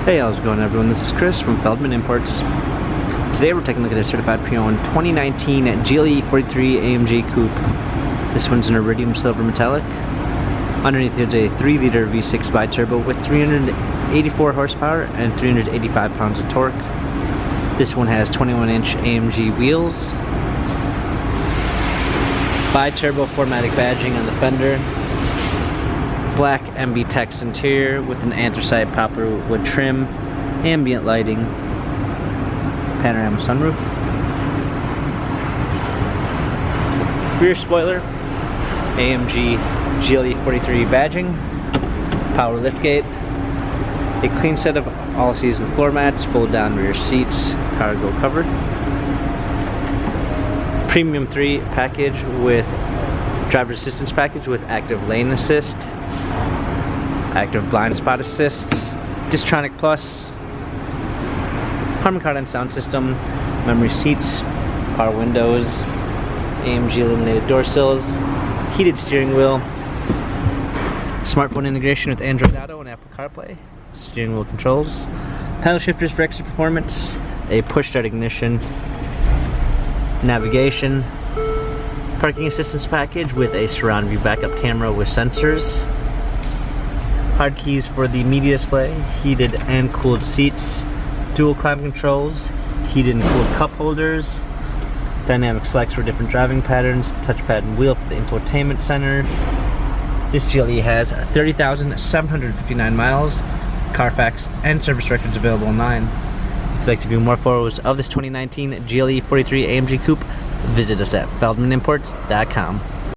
Hey, how's it going, everyone? This is Chris from Feldmann Imports. Today we're taking a look at a certified pre-owned 2019 GLE 43 AMG Coupe. This one's an iridium silver metallic. Underneath here's a 3-liter V6 bi-turbo with 384 horsepower and 385 pounds of torque. This one has 21-inch AMG wheels. Bi-turbo 4MATIC badging on the fender. Black MB text interior with an anthracite poplar wood trim, ambient lighting, panoramic sunroof, rear spoiler, AMG GLE 43 badging, power liftgate, a clean set of all-season floor mats, fold-down rear seats, cargo covered, premium 3 package with driver assistance package with active lane assist, active blind spot assist, Distronic Plus, Harman Kardon sound system, memory seats, power windows, AMG illuminated door sills, heated steering wheel, smartphone integration with Android Auto and Apple CarPlay, steering wheel controls, paddle shifters for extra performance, a push start ignition, navigation, parking assistance package with a surround view backup camera with sensors, hard keys for the media display, heated and cooled seats, dual climate controls, heated and cooled cup holders, dynamic selects for different driving patterns, touchpad and wheel for the infotainment center. This GLE has 30,759 miles, Carfax and service records available online. If you'd like to view more photos of this 2019 GLE 43 AMG Coupe, visit us at feldmannimports.com.